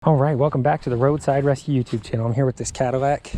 All right, welcome back to the Roadside Rescue YouTube channel. I'm here with this Cadillac,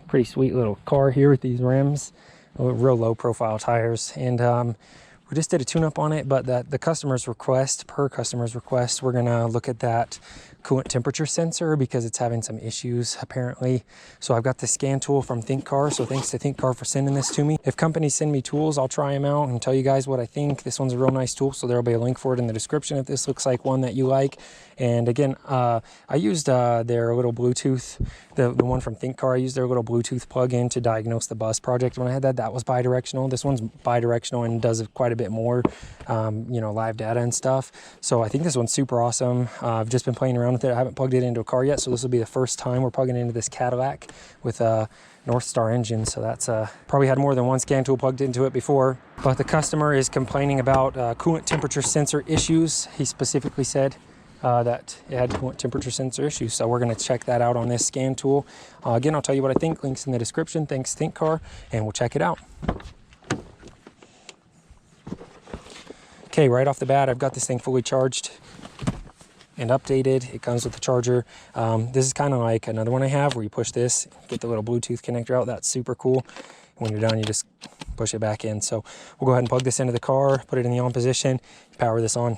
pretty sweet little car here with these rims, real low profile tires, and we just did a tune-up on it. But the customer's request, we're gonna look at that coolant temperature sensor because it's having some issues apparently. So I've got the scan tool from Thinkcar, so thanks to Thinkcar for sending this to me. If companies send me tools, I'll try them out and tell you guys what I think. This one's a real nice tool, so there'll be a link for it in the description if this looks like one that you like. And again, I used their little Bluetooth, the one from Thinkcar, I used their little Bluetooth plug-in to diagnose the bus project. When I had that was bi-directional. This one's bi-directional and does quite a bit more, you know, live data and stuff. So I think this one's super awesome. I've just been playing around with it. I haven't plugged it into a car yet, so this will be the first time we're plugging it into this Cadillac with a North Star engine. So that's probably had more than one scan tool plugged into it before. But the customer is complaining about coolant temperature sensor issues. He specifically said that it had coolant temperature sensor issues, so we're going to check that out on this scan tool. Again, I'll tell you what I think. Links in the description. Thanks Thinkcar, and we'll check it out. Okay, right off the bat, I've got this thing fully charged and updated. It comes with the charger. This is kind of like another one I have where you push this, get the little Bluetooth connector out. That's super cool. When you're done, you just push it back in. So we'll go ahead and plug this into the car, put it in the on position, power this on.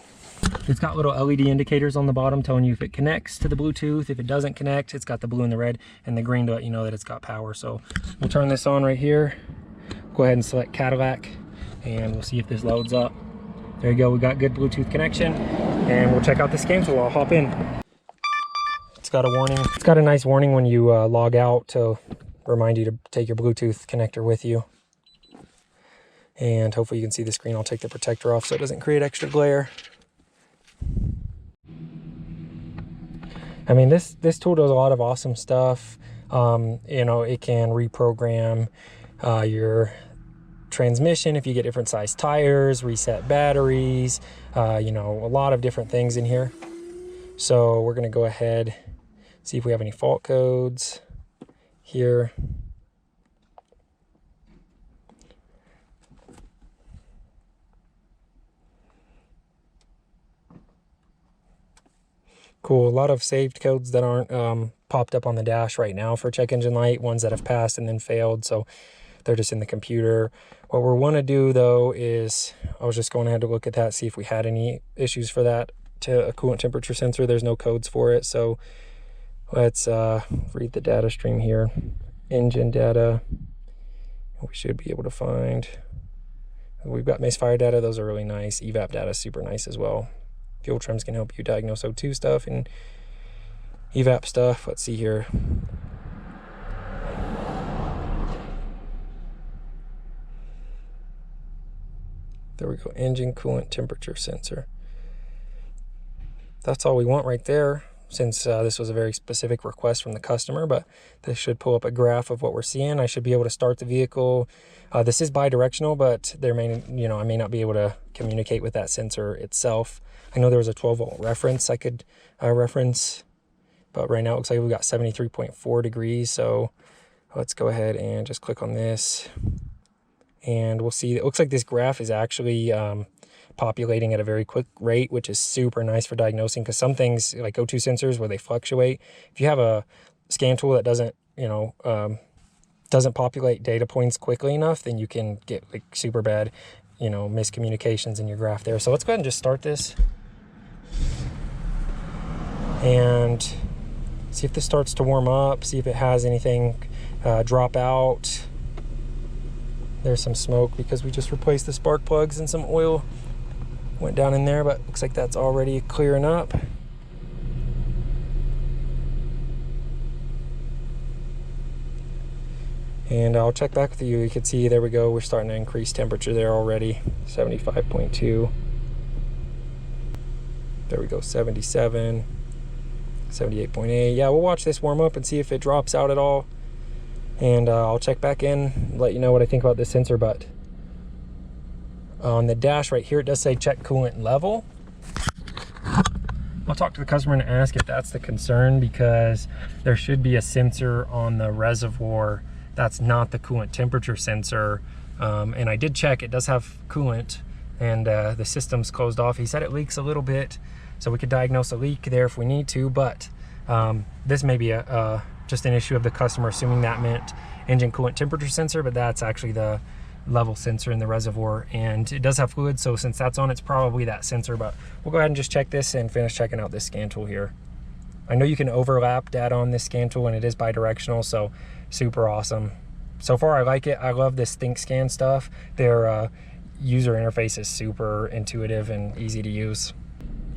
It's got little LED indicators on the bottom telling you if it connects to the Bluetooth. If it doesn't connect, it's got the blue and the red and the green to let you know that it's got power. So we'll turn this on right here. Go ahead and select Cadillac and we'll see if this loads up. There you go, we got good Bluetooth connection, and we'll check out the scan tool. I'll hop in. It's got a warning. It's got a nice warning when you log out to remind you to take your Bluetooth connector with you. And hopefully you can see the screen. I'll take the protector off so it doesn't create extra glare. I mean, this tool does a lot of awesome stuff. You know, it can reprogram your transmission if you get different size tires, reset batteries, you know, a lot of different things in here. So we're going to go ahead, see if we have any fault codes here. Cool, a lot of saved codes that aren't popped up on the dash right now for check engine light, ones that have passed and then failed, so they're just in the computer. What we want to do though is, I was just going ahead to look at that, see if we had any issues for that to a coolant temperature sensor. There's no codes for it, so let's read the data stream here. Engine data, we should be able to find, we've got misfire data, those are really nice. Evap data is super nice as well. Fuel trims can help you diagnose O2 stuff and evap stuff. Let's see here. There we go, engine coolant temperature sensor. That's all we want right there, since this was a very specific request from the customer, but this should pull up a graph of what we're seeing. I should be able to start the vehicle. This is bi-directional, but there may, you know, I may not be able to communicate with that sensor itself. I know there was a 12-volt reference I could reference, but right now it looks like we've got 73.4 degrees. So let's go ahead and just click on this. And we'll see, it looks like this graph is actually populating at a very quick rate, which is super nice for diagnosing, because some things like O2 sensors where they fluctuate, if you have a scan tool that doesn't, you know, doesn't populate data points quickly enough, then you can get like super bad, you know, miscommunications in your graph there. So let's go ahead and just start this and see if this starts to warm up, see if it has anything drop out. There's some smoke because we just replaced the spark plugs and some oil went down in there, but looks like that's already clearing up. And I'll check back with you. You can see, there we go, we're starting to increase temperature there already. 75.2. There we go, 77, 78.8. Yeah, we'll watch this warm up and see if it drops out at all. And I'll check back in, let you know what I think about this sensor. But on the dash right here, it does say check coolant level. I'll talk to the customer and ask if that's the concern, because there should be a sensor on the reservoir that's not the coolant temperature sensor. And I did check, it does have coolant, and the system's closed off. He said it leaks a little bit, so we could diagnose a leak there if we need to, but This may be just an issue of the customer assuming that meant engine coolant temperature sensor, but that's actually the level sensor in the reservoir, and it does have fluid, so since that's on, it's probably that sensor. But we'll go ahead and just check this and finish checking out this scan tool here. I know you can overlap data on this scan tool, and it is bi-directional, so super awesome. So far I like it. I love this Thinkscan stuff. Their user interface is super intuitive and easy to use.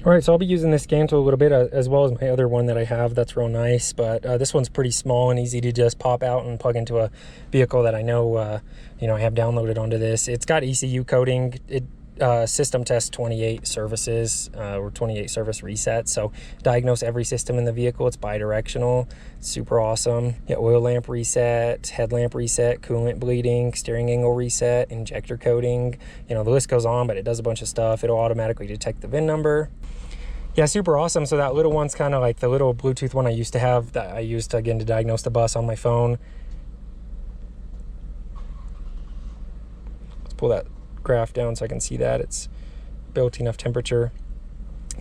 All right, so I'll be using this scan tool a little bit as well as my other one that I have that's real nice, but this one's pretty small and easy to just pop out and plug into a vehicle that I know, you know, I have downloaded onto this. It's got ECU coding. It system test 28 services or 28 service resets, so diagnose every system in the vehicle. It's bi-directional. It's super awesome. Yeah, oil lamp reset, headlamp reset, coolant bleeding, steering angle reset, injector coding. You know, the list goes on, but it does a bunch of stuff. It'll automatically detect the VIN number. Yeah, super awesome. So that little one's kind of like the little Bluetooth one I used to have that I used again to diagnose the bus on my phone. Let's pull that graph down so I can see that it's built enough temperature.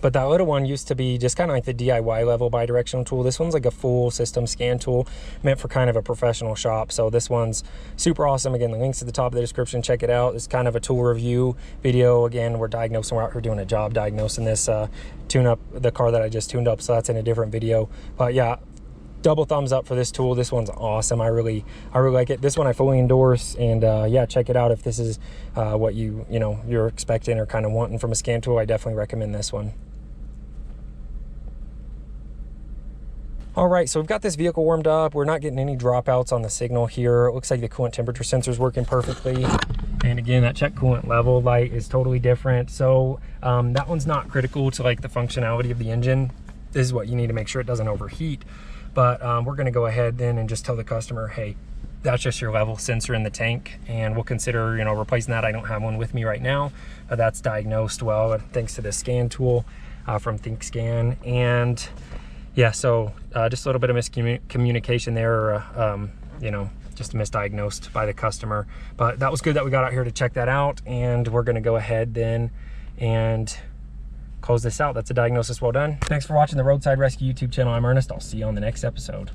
But that little one used to be just kind of like the DIY level bi-directional tool. This one's like a full system scan tool meant for kind of a professional shop. So this one's super awesome. Again, the link's at the top of the description. Check it out. It's kind of a tool review video. Again, we're out here doing a job diagnosing this tune up the car that I just tuned up. So that's in a different video. But yeah, double thumbs up for this tool. This one's awesome. I really like it. This one I fully endorse, and yeah, check it out if this is what you're expecting or kind of wanting from a scan tool. I definitely recommend this one. All right, so we've got this vehicle warmed up. We're not getting any dropouts on the signal here. It looks like the coolant temperature sensor is working perfectly. And again, that check coolant level light is totally different. So that one's not critical to like the functionality of the engine. This is what you need to make sure it doesn't overheat. But we're gonna go ahead then and just tell the customer, hey, that's just your level sensor in the tank, and we'll consider, you know, replacing that. I don't have one with me right now. That's diagnosed well thanks to the scan tool from Thinkscan. And yeah, so just a little bit of miscommunication there, you know, just misdiagnosed by the customer. But that was good that we got out here to check that out, and we're gonna go ahead then and close this out. That's a diagnosis well done. Thanks for watching the Roadside Rescue YouTube channel. I'm Ernest. I'll see you on the next episode.